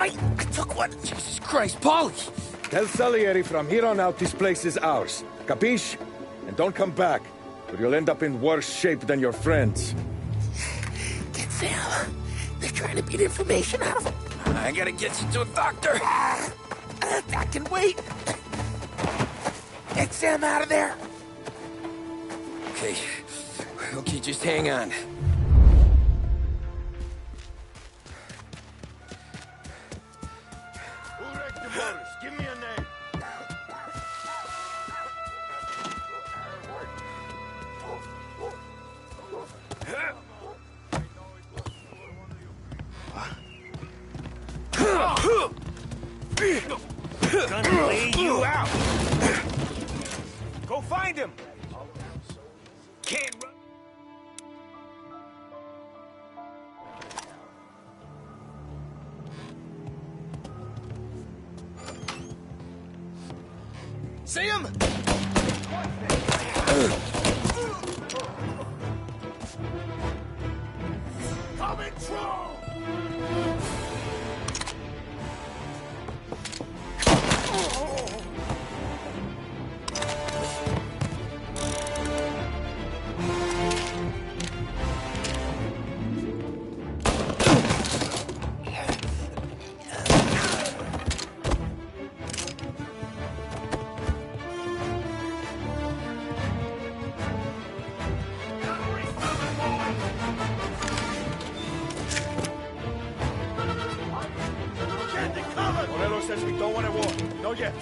S4: I took one.
S18: Jesus Christ, Polly!
S4: Tell Salieri from here on out this place is ours. Capiche? And don't come back, or you'll end up in worse shape than your friends.
S10: Sam. They're trying to beat information out of him.
S2: I gotta get you to a doctor.
S10: I can wait. Get Sam out of there.
S2: Okay. Okay, just hang on.
S11: Give me a name.
S4: Gonna lay you out. Go find him. Can't run.
S6: See him?
S4: Coming through.
S11: Morello says we don't want a war. No yet.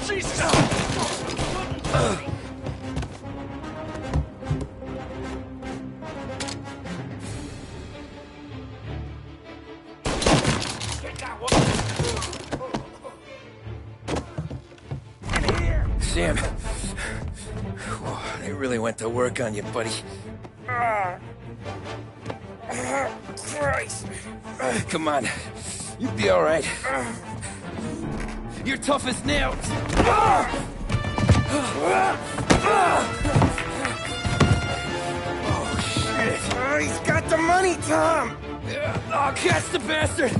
S4: Jesus!
S2: Sam. Whoa, they really went to work on you, buddy.
S4: Christ!
S2: Come on. You'll be all right. You're tough as nails.
S4: Oh, shit! Oh, he's got the money, Tom!
S2: Oh, catch the bastard!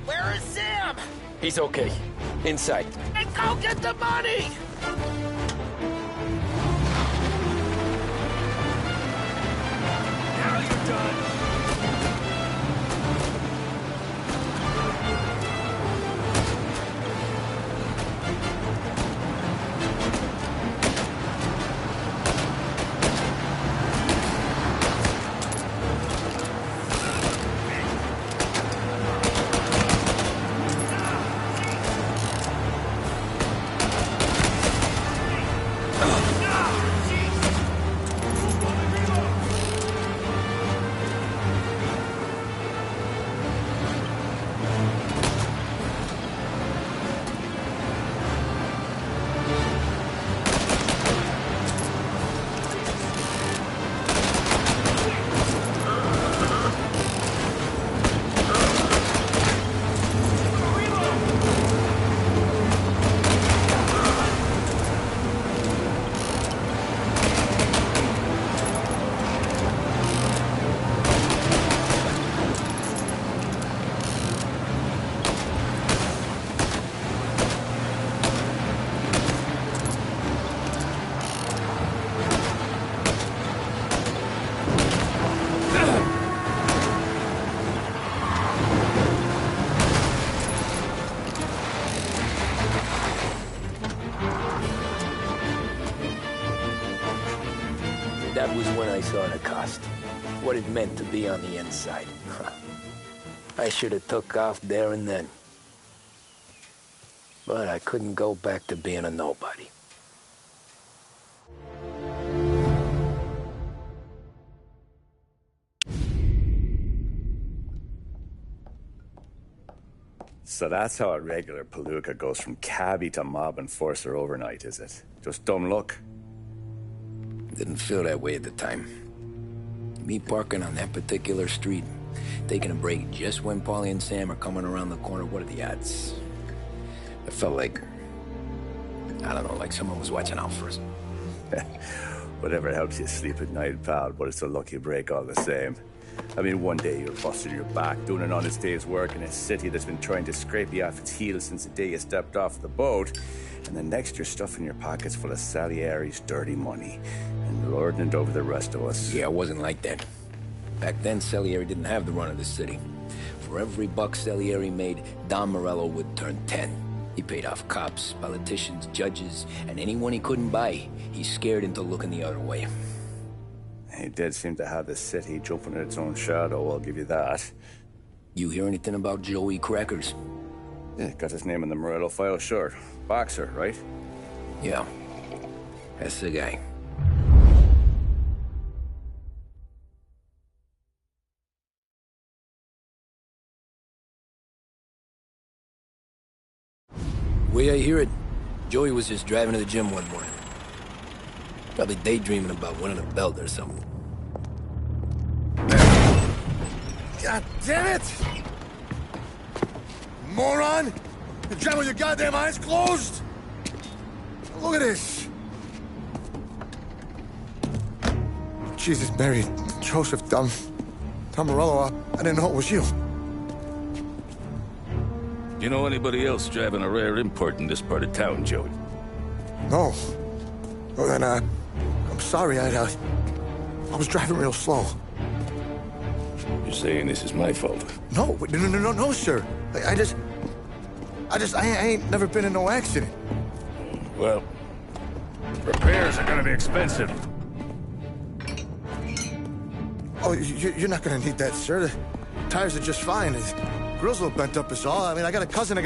S10: Where is Sam?
S2: He's okay. Inside.
S10: And go get the money!
S4: Now you're done.
S2: That was when I saw the cost. What it meant to be on the inside. I should have took off there and then. But I couldn't go back to being a nobody.
S1: So that's how a regular palooka goes from cabbie to mob enforcer overnight, is it? Just dumb luck?
S2: Didn't feel that way at the time. Me parking on that particular street, taking a break just when Paulie and Sam are coming around the corner, what are the odds? It felt like, I don't know, like someone was watching out for us.
S1: Whatever helps you sleep at night, pal, but it's a lucky break all the same. I mean, one day you're busting your back, doing an honest day's work in a city that's been trying to scrape you off its heels since the day you stepped off the boat, and the next you're stuffing your pockets full of Salieri's dirty money and lording it over the rest of us.
S2: Yeah, it wasn't like that. Back then, Salieri didn't have the run of the city. For every buck Salieri made, Don Morello would turn 10. He paid off cops, politicians, judges, and anyone he couldn't buy, he scared into looking the other way.
S1: He did seem to have the city jumping at its own shadow, I'll give you that.
S2: You hear anything about Joey Crackers?
S1: Yeah, got his name in the Morello file, sure. Boxer, right?
S2: Yeah, that's the guy. Way I hear it, Joey was just driving to the gym one morning. Probably daydreaming about winning a belt or something.
S11: God damn it! Moron! You drive with your goddamn eyes closed? Look at this! Jesus, Mary, Joseph, Tom Morello, I didn't know it was you.
S6: You know anybody else driving a rare import in this part of town, Joey?
S11: No. Well, then, I'm sorry, I was driving real slow.
S6: You're saying this is my fault?
S11: No, sir. I ain't never been in no accident.
S6: Well, repairs are gonna be expensive.
S11: Oh, you're not gonna need that, sir. The tires are just fine. The grill's a little bent up is all. I mean, I got a cousin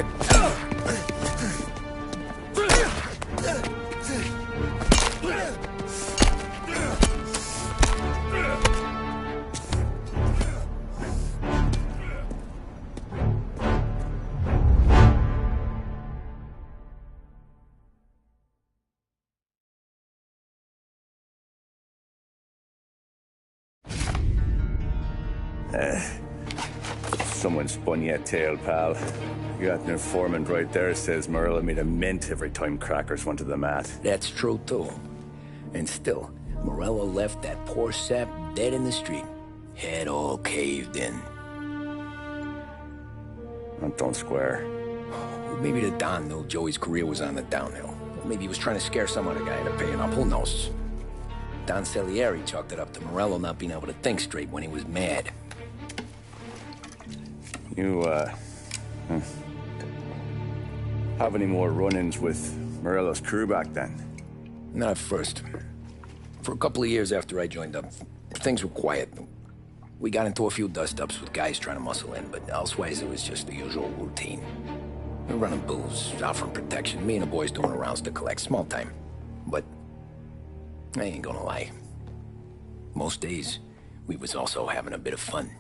S1: Someone spun you a tale, pal. You got an informant right there says Morello made a mint every time Crackers went to the mat.
S2: That's true, too. And still, Morello left that poor sap dead in the street. Head all caved in.
S1: That don't square.
S2: Maybe the Don knew Joey's career was on the downhill. Or maybe he was trying to scare some other guy into paying up. Who knows? Don Salieri chalked it up to Morello not being able to think straight when he was mad.
S1: You, have any more run-ins with Morello's crew back then?
S2: Not at first. For a couple of years after I joined up, things were quiet. We got into a few dust-ups with guys trying to muscle in, but elsewise it was just the usual routine. We were running booze, offering protection, me and the boys doing rounds to collect small time. But I ain't gonna lie. Most days, we was also having a bit of fun.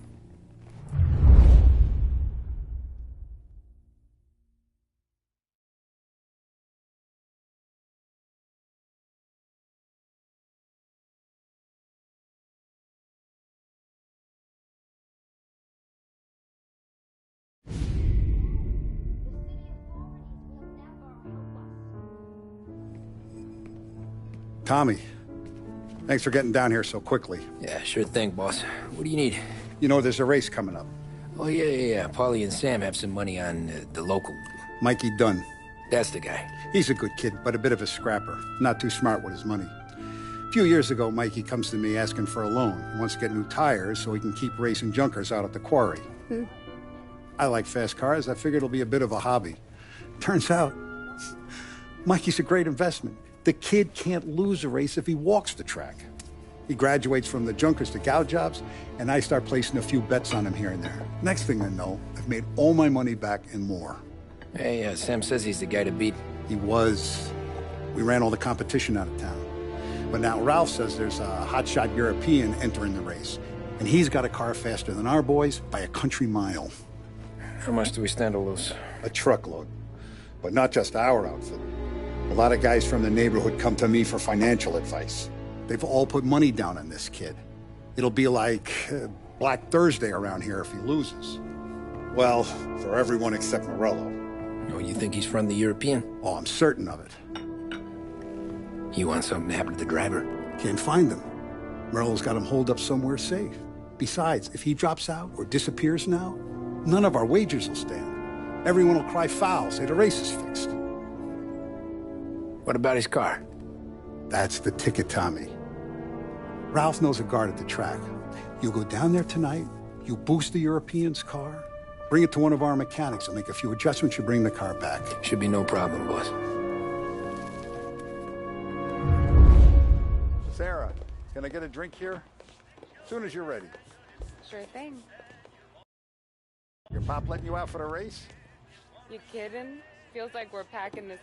S13: Tommy, thanks for getting down here so quickly.
S2: Yeah, sure thing, boss. What do you need?
S13: You know, there's a race coming up.
S2: Oh, yeah. Paulie and Sam have some money on the local.
S13: Mikey Dunn.
S2: That's the guy.
S13: He's a good kid, but a bit of a scrapper. Not too smart with his money. A few years ago, Mikey comes to me asking for a loan. He wants to get new tires so he can keep racing junkers out at the quarry. I like fast cars. I figured it'll be a bit of a hobby. Turns out, Mikey's a great investment. The kid can't lose a race if he walks the track. He graduates from the junkers to gal jobs, and I start placing a few bets on him here and there. Next thing I know, I've made all my money back and more.
S2: Hey, Sam says he's the guy to beat.
S13: He was. We ran all the competition out of town. But now Ralph says there's a hotshot European entering the race, and he's got a car faster than our boys by a country mile.
S2: How much do we stand to lose?
S13: A truckload. But not just our outfit. A lot of guys from the neighborhood come to me for financial advice. They've all put money down on this kid. It'll be like Black Thursday around here if he loses. Well, for everyone except Morello.
S2: Oh, you think he's from the European?
S13: Oh, I'm certain of it.
S2: You want something to happen to the driver?
S13: Can't find him. Morello's got him holed up somewhere safe. Besides, if he drops out or disappears now, none of our wagers will stand. Everyone will cry foul, say the race is fixed.
S2: What about his car?
S13: That's the ticket, Tommy. Ralph knows a guard at the track. You go down there tonight, you boost the European's car, bring it to one of our mechanics. He'll make a few adjustments, you bring the car back.
S2: Should be no problem, boss.
S13: Sarah, can I get a drink here? As soon as you're ready.
S17: Sure thing.
S13: Your pop letting you out for the race?
S17: You kidding? Feels like we're packing this